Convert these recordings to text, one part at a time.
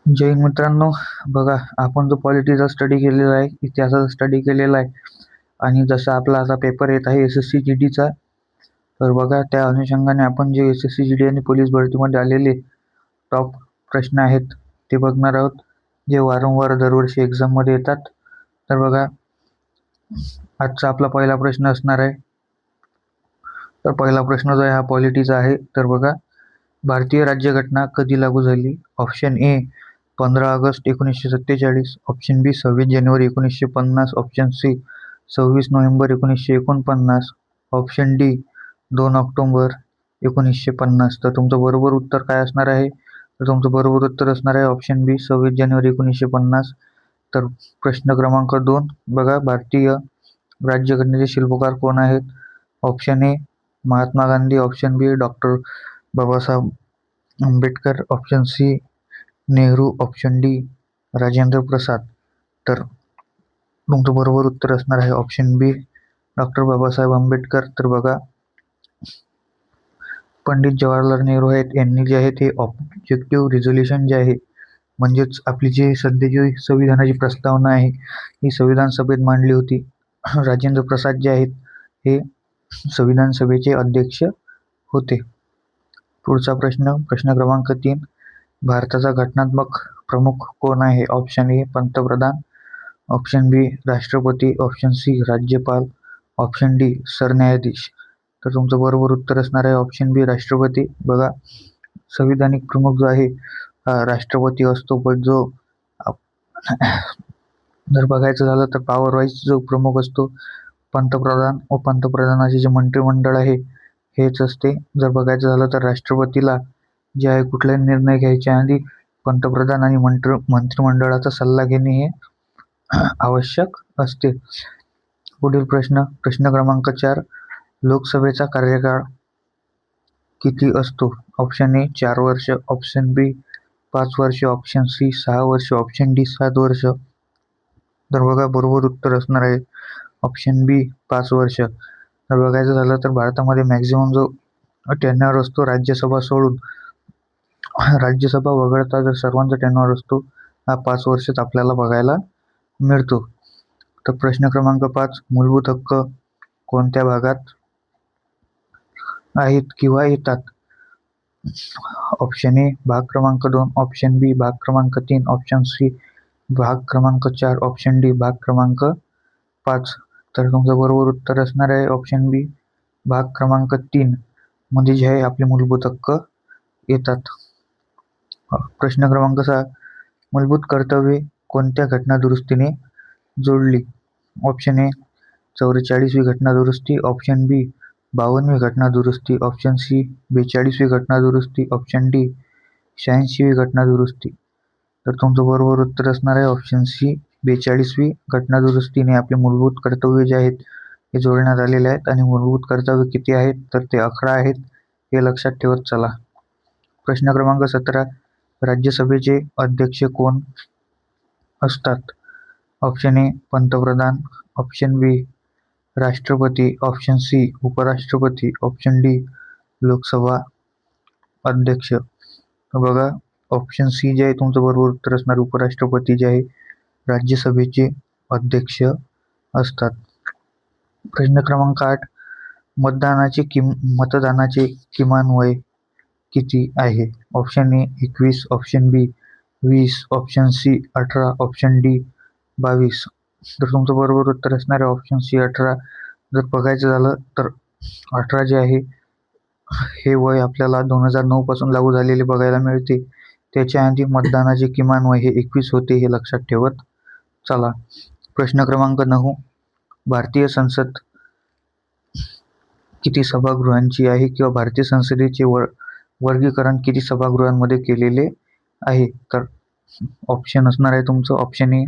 जय हिंद मित्रांनो. बघा, आपण जो पॉलिटीचा स्टडी केलेला आहे, इतिहासाचा स्टडी केलेला आहे आणि जसा आपला आता पेपर येत आहे SSC GDचा, तर बघा त्या अनुषंगाने आपण जे SSC GD आणि पोलीस भरतीमध्ये आलेले टॉप प्रश्न आहेत ते बघणार आहोत, जे वारंवार दरवर्षी एक्झाममध्ये येतात. तर बघा, आजचा आपला पहिला प्रश्न असणार आहे. तर पहिला प्रश्न जो आहे हा पॉलिटीचा आहे. तर बघा, भारतीय राज्यघटना कधी लागू झाली? ऑप्शन ए 15 ऑगस्ट 1947, ऑप्शन बी 26 जानेवारी 1950, ऑप्शन सी 26 नोव्हेंबर 1949, ऑप्शन डी 2 ऑक्टोबर 1950. तर तुमचं बरोबर उत्तर काय असणार आहे? तर तुमचं बरोबर उत्तर असणार आहे ऑप्शन बी 26 जानेवारी 1950. तर प्रश्न क्रमांक 2 बघा, भारतीय राज्यघटनेचे शिल्पकार कोण आहेत? Option A Mahatma Gandhi, option B doctor Babasaheb Ambedkar, option C Nehru, option D Rajendra Prasad. तर तुमचं बरोबर उत्तर असणार आहे option B doctor Babasaheb Ambedkar. तर बघा, पंडित जवाहरलाल नेहरू आहेत, यांनी जे आहे ते ऑब्जेक्टिव्ह रिझोल्युशन जे आहे, म्हणजेच आपली जी सध्याची संविधानाची प्रस्तावना आहे ही संविधान सभेत मांडली होती. राजेंद्र प्रसाद जे आहेत हे संविधान सभेचे अध्यक्ष होते. पुढचा प्रश्न, प्रश्न क्रमांक 3, भारताचा घटनात्मक प्रमुख कोण आहे? ऑप्शन ए पंतप्रधान, ऑप्शन बी राष्ट्रपती, ऑप्शन सी राज्यपाल, ऑप्शन डी सरन्यायाधीश. तर तुमचं बरोबर उत्तर असणार आहे ऑप्शन बी राष्ट्रपती. बघा, संविधानिक प्रमुख जो आहे हा राष्ट्रपती असतो, पण जो जर बघायचं झालं तर पॉवर वाईज जो प्रमुख असतो पंतप्रधान व पंतप्रधानाचे जे मंत्रिमंडळ आहे हेच असते. जर बघायचं झालं तर राष्ट्रपतीला जे आहे कुठलाही निर्णय घ्यायच्या आधी पंतप्रधान आणि मंत्रिमंडळाचा सल्ला घेणे हे आवश्यक असते. पुढील प्रश्न, प्रश्न क्रमांक 4, लोकसभेचा कार्यकाळ किती असतो? ऑप्शन ए 4 वर्ष, ऑप्शन बी 5 वर्ष, ऑप्शन सी 6 वर्ष, ऑप्शन डी 7 वर्ष. तर बघा, बरोबर उत्तर असणार आहे ऑप्शन बी 5 वर्ष. तर बघायचं झालं तर भारतामध्ये मॅक्झिमम जो टेन्युअर असतो राज्यसभा सोडून, राज्यसभा वगळता जर सर्वांचा टेन्युअर असतो हा 5 वर्षच आपल्याला बघायला मिळतो. तर प्रश्न क्रमांक 5, मूलभूत हक्क कोणत्या भागात आहेत किंवा येतात? ऑप्शन ए भाग क्रमांक 2, ऑप्शन बी भाग क्रमांक 3, ऑप्शन सी भाग क्रमांक 4, ऑप्शन डी भाग क्रमांक 5. तर तुमचं बरोबर उत्तर असणार आहे ऑप्शन बी भाग क्रमांक 3 मध्ये जे आहे आपले मूलभूत हक्क येतात. प्रश्न क्रमांक 6, मूलभूत कर्तव्ये कोणत्या घटना दुरुस्तीने जोडली? ऑप्शन ए 44वी घटना दुरुस्ती, ऑप्शन बी 52वी घटना दुरुस्ती, ऑप्शन सी 42वी घटना दुरुस्ती, ऑप्शन डी 86वी घटना दुरुस्ती. तर तुमचं बरोबर उत्तर असणार आहे ऑप्शन सी 42वी घटना दुरुस्तीने आपले मूलभूत कर्तव्य जे आहेत हे जोडण्यात आलेले आहेत. आणि मूलभूत कर्तव्य किती आहेत? तर ते 11 आहेत, हे लक्षात ठेवत चला. प्रश्न क्रमांक 17, राज्यसभेचे अध्यक्ष कोण असतात? ऑप्शन ए पंतप्रधान, ऑप्शन बी राष्ट्रपती, ऑप्शन सी उपराष्ट्रपती, ऑप्शन डी लोकसभा अध्यक्ष. बघा, ऑप्शन सी जे आहे तुमचं बरोबर उत्तर असणार, उपराष्ट्रपती जे आहे राज्यसभेचे अध्यक्ष असतात. प्रश्न क्रमांक 8, मतदानाचे किमान वय किती आहे? Option A 21, option B 20, option C 18, option D 22. तर तुमचं बरोबर उत्तर असणार आहे ऑप्शन सी 18. जर बघायचं झालं तर 18 जे आहे हे वय आपल्याला 2009 पासून लागू झालेले बघायला मिळते. त्याच्या आधी मतदानाचे किमान वय हे 21 होते, हे लक्षात ठेवत चला. प्रश्न क्रमांक 9, भारतीय संसद किती सभागृहांची आहे किंवा भारतीय संसदेचे वर्गीकरण किती सभागृहांमध्ये केलेले आहे? तर ऑप्शन असणार आहे तुमचं option A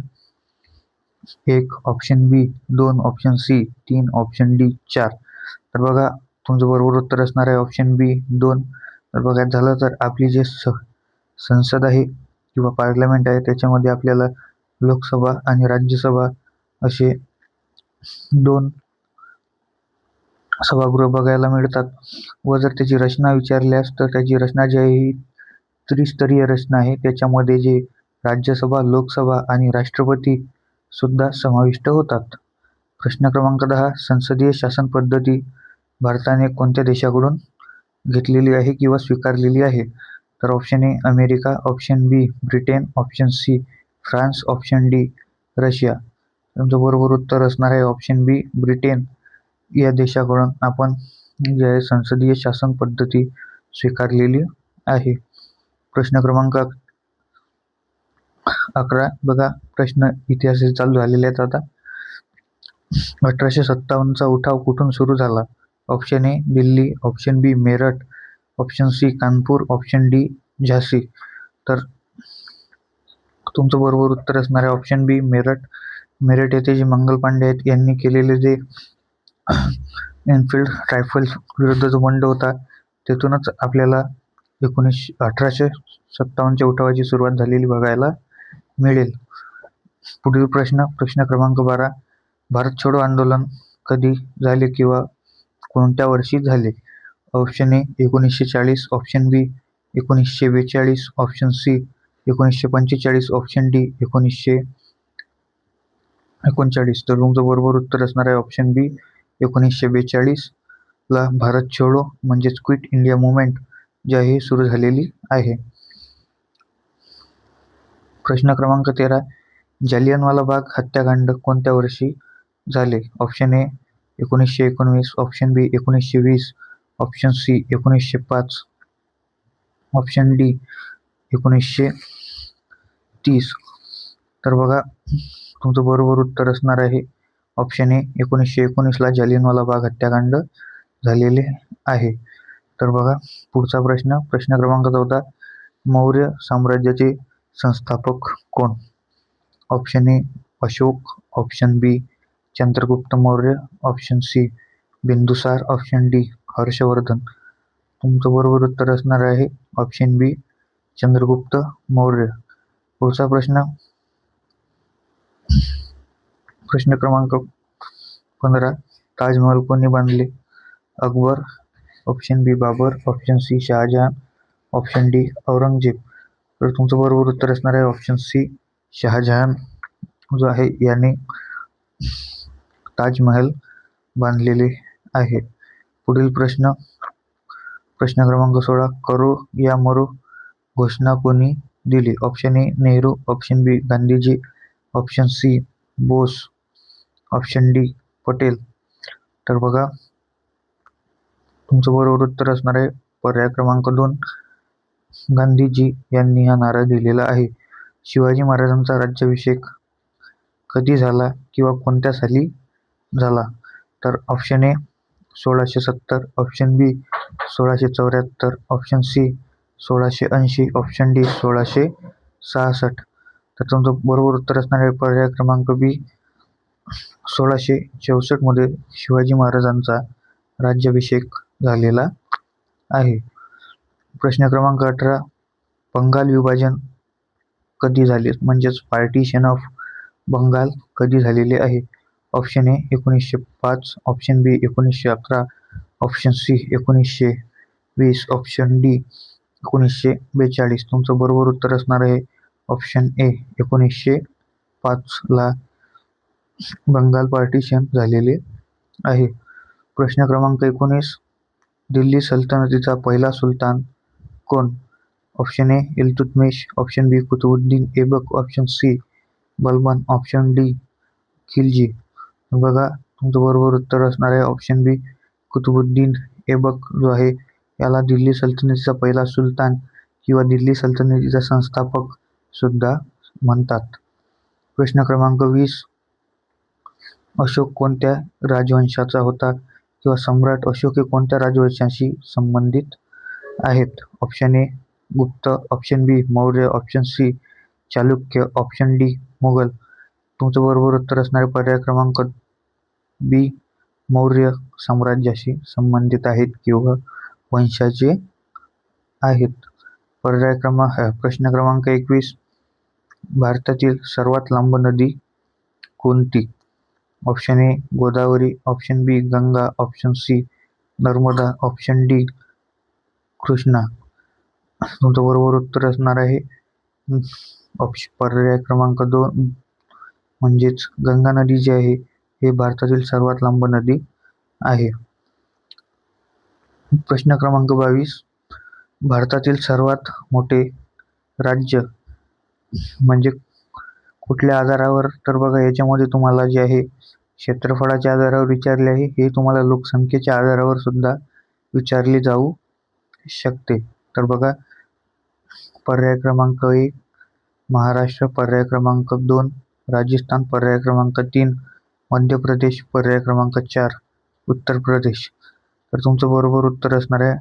1, option B 2, option C 3, option D 4. तर बघा, तुमचं बरोबर उत्तर असणार आहे ऑप्शन बी 2. तर बघायचं झालं तर आपली जे संसद आहे किंवा पार्लमेंट आहे त्याच्यामध्ये आपल्याला लोकसभा आणि राज्यसभा असे 2 सभागृह बघायला मिळतात. व जर त्याची रचना विचारल्यास तर त्याची रचना जी आहे ही त्रिस्तरीय रचना आहे. त्याच्यामध्ये जे राज्यसभा, लोकसभा आणि राष्ट्रपती सुद्धा समाविष्ट होतात. प्रश्न क्रमांक 10. संसदीय शासन पद्धती भारताने कोणत्या देशाकडून घेतलेली आहे किंवा स्वीकारलेली आहे? तर option A America, option B Britain, option C France, option D Russia. तुमचं बरोबर उत्तर असणार आहे ऑप्शन बी ब्रिटन या देशाकडून आपण जे आहे संसदीय शासन पद्धती स्वीकारलेली आहे. प्रश्न क्रमांक 11. बघा, प्रश्न इतिहासाचे चालू झालेले आहेत आता. 1857चा उठाव कुठून सुरू झाला? Option A Delhi, option B Meerut, option C Kanpur, option D झाशी. तर तुमचं बरोबर उत्तर असणार आहे ऑप्शन बी मेरठ. मेरठ येथे जे मंगल पांडे आहेत यांनी केलेले जे एनफिल्ड रायफल्स विरुद्धचा बंड होता तेथूनच आपल्याला 1857च्या उठावाची सुरुवात झालेली बघायला मिळेल. पुढील प्रश्न क्रमांक 12. भारत छोडो आंदोलन कधी झाले किंवा कोणत्या वर्षी झाले? Option A 1940, option B 1942, option C 1945, option D 1939. तर तुमचं बरोबर उत्तर असणार आहे ऑप्शन बी 1942 ला भारत छोडो म्हणजेच क्विट इंडिया मुवमेंट जी आहे सुरू झालेली आहे. प्रश्न क्रमांक 13. जालियनवाला बाग हत्याकांड कोणत्या वर्षी झाले? Option A 1919, option B 1920, option C 1905, option D 1930. तर बघा, तुमचं बरोबर उत्तर असणार आहे ऑप्शन ए 1919ला जालियनवाला बाग हत्याकांड झालेले आहे. तर बघा पुढचा प्रश्न क्रमांक 14. मौर्य साम्राज्याचे संस्थापक कोण? Option A Ashok, option B Chandragupta Maurya, option C Bindusar, option D Harshvardhan. तुमचं बरोबर उत्तर असणार आहे ऑप्शन बी चंद्रगुप्त मौर्य. पुढचा प्रश्न क्रमांक 15. ताजमहल कोणी बांधले? Akbar, option B Babur, option C Shah Jahan, option D Aurangzeb. तर तुमचं बरोबर उत्तर असणार आहे ऑप्शन सी शहाजहान जो आहे याने ताजमहल बांधलेले आहे. पुढील प्रश्न क्रमांक 16. करो या मरो घोषणा कोणी दिली? Option A Nehru, option B Gandhiji, option C Bose, option D Patel. तर बघा तुमचं बरोबर उत्तर असणार आहे पर्याय क्रमांक 2 गांधीजी यांनी हा नारा दिलेला आहे. शिवाजी महाराजांचा राज्याभिषेक कधी झाला किंवा कोणत्या साली झाला? तर option A 1670, option B 1674, option C 1680, option D 1666. तर तुमचं बरोबर उत्तर असणार आहे पर्याय क्रमांक बी 1664 मध्ये शिवाजी महाराजांचा राज्याभिषेक झालेला आहे. प्रश्न क्रमांक 18. बंगाल विभाजन कधी झाले म्हणजेच पार्टिशन ऑफ बंगाल कधी झालेले आहे? Option A 1905, option B 1911, option C 1920, option D 1942. तुमचं बरोबर उत्तर असणार आहे ऑप्शन ए 1905 ला बंगाल पार्टिशन झालेले आहे. प्रश्न क्रमांक 19. दिल्ली सल्तनतीचा पहिला सुलतान कोण? Option A Iltutmish, option B Qutbuddin Aibak, option C Balban, option D Khilji. बघा तुमचं बरोबर उत्तर असणार आहे ऑप्शन बी कुतुबुद्दीन ऐबक जो आहे याला दिल्ली सल्तनतीचा पहिला सुलतान किंवा दिल्ली सल्तनतीचा संस्थापक सुद्धा म्हणतात. प्रश्न क्रमांक 20. अशोक कोणत्या राजवंशाचा होता किंवा सम्राट अशोक हे कोणत्या राजवंशाशी संबंधित आहेत? Option A Gupta, option B Maurya, option C Chalukya, option D Mughal. तुमचं बरोबर उत्तर असणारे पर्याय क्रमांक बी मौर्य साम्राज्याशी संबंधित आहेत किंवा वंशाचे आहेत. प्रश्न क्रमांक 21. भारतातील सर्वात लांब नदी कोणती? Option A Godavari, option B Ganga, option C Narmada, option D Krishna. तुमचं बरोबर उत्तर असणार आहे पर्याय क्रमांक 2 म्हणजेच गंगा नदी जी आहे हे भारतातील सर्वात लांब नदी आहे. प्रश्न क्रमांक 22 भारतातील सर्वात मोठे राज्य म्हणजे कुठल्या आधारावर? तर बघा, याच्यामध्ये तुम्हाला जे आहे क्षेत्रफळाच्या आधारावर विचारले आहे, हे तुम्हाला लोकसंख्येच्या आधारावर सुद्धा विचारले जाऊ शकते. तर बघा, पर्याय क्रमांक 1 महाराष्ट्र, पर्याय क्रमांक 2 राजस्थान, पर्याय क्रमांक 3 मध्य प्रदेश, पर्याय क्रमांक 4 उत्तर प्रदेश. तर तुमचं बरोबर उत्तर असणार आहे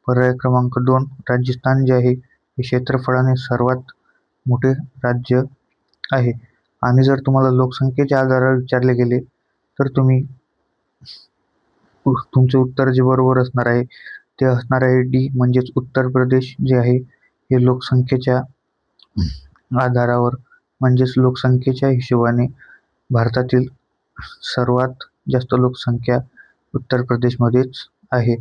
पर्याय क्रमांक 2 राजस्थान जे आहे हे क्षेत्रफळाने सर्वात मोठे राज्य आहे. आणि जर तुम्हाला लोकसंख्येच्या आधारावर विचारले गेले तर तुमचे उत्तर जे बरोबर असणार आहे ते असणार आहे डी, म्हणजेच उत्तर प्रदेश जे आहे हे लोकसंख्येच्या आधारावर म्हणजेच लोकसंख्येच्या हिशोबाने भारतातील सर्वात जास्त लोकसंख्या उत्तर प्रदेशमध्येच आहे.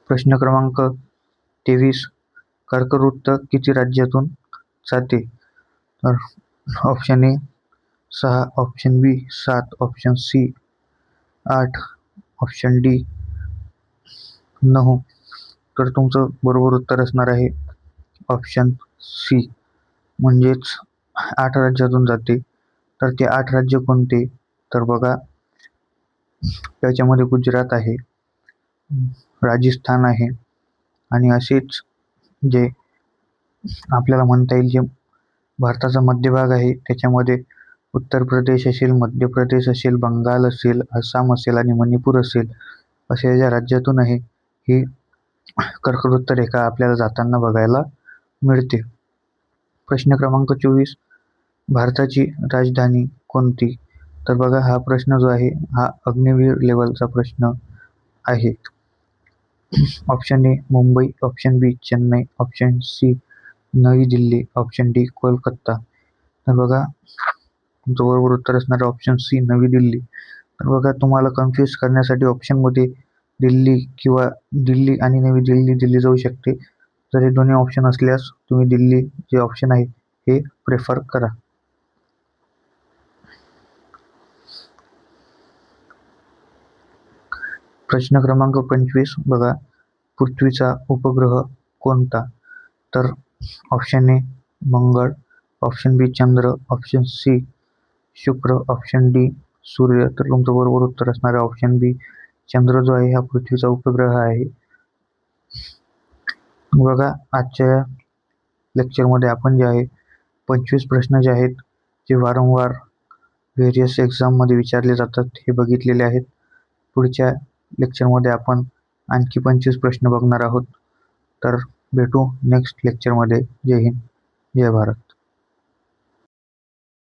प्रश्न क्रमांक 23 कर्कवृत्त किती राज्यातून जाते? तर option A 6, option B 7, option C 8, option D 9. तर तुमचं बरोबर उत्तर असणार आहे ऑप्शन सी, म्हणजेच 8 राज्यातून जाते. तर ते 8 राज्य कोणते? तर बघा, त्याच्यामध्ये गुजरात आहे, राजस्थान आहे आणि असेच जे आपल्याला म्हणता येईल जे भारताचा मध्यभाग आहे त्याच्यामध्ये उत्तर प्रदेश असेल, मध्य प्रदेश असेल, बंगाल असेल, आसाम असेल आणि मणिपूर असेल, अशा ज्या राज्यातून आहे ही कर्कवृत्त रेखा आपल्याला जाताना बघायला मिळते. प्रश्न क्रमांक 24 भारताची राजधानी कोणती? तर बघा, हा प्रश्न जो आहे हा अग्निवीर लेवलचा प्रश्न आहे. Option A Mumbai, option B Chennai, option C Navi Delhi, option D Kolkata. तर बघा, तुमचं बरोबर उत्तर असणार ऑप्शन सी नवी दिल्ली. तर बघा, तुम्हाला कन्फ्यूज करण्यासाठी ऑप्शनमध्ये दिल्ली किंवा दिल्ली आणि नवी दिल्ली जाऊ शकते. जर हे दोन्ही ऑप्शन असल्यास तुम्ही दिल्ली जे ऑप्शन आहे हे प्रेफर करा. प्रश्न क्रमांक 25 बघा, पृथ्वीचा उपग्रह कोणता? तर ऑप्शन ए मंगळ, ऑप्शन बी चंद्र, ऑप्शन सी शुक्र, ऑप्शन डी सूर्य. तर तुमचं बरोबर उत्तर असणार आहे ऑप्शन बी चंद्र जो आहे हा पृथ्वीचा उपग्रह आहे. बघा, आजच्या लेक्चरमध्ये आपण जे आहे 25 प्रश्न जे आहेत जे वारंवार व्हेरियस एक्झाममध्ये विचारले जातात हे बघितलेले आहेत. पुढच्या लेक्चरमध्ये आपण आणखी 25 प्रश्न बघणार आहोत. तर भेटू नेक्स्ट लेक्चरमध्ये. जय हिंद, जय भारत.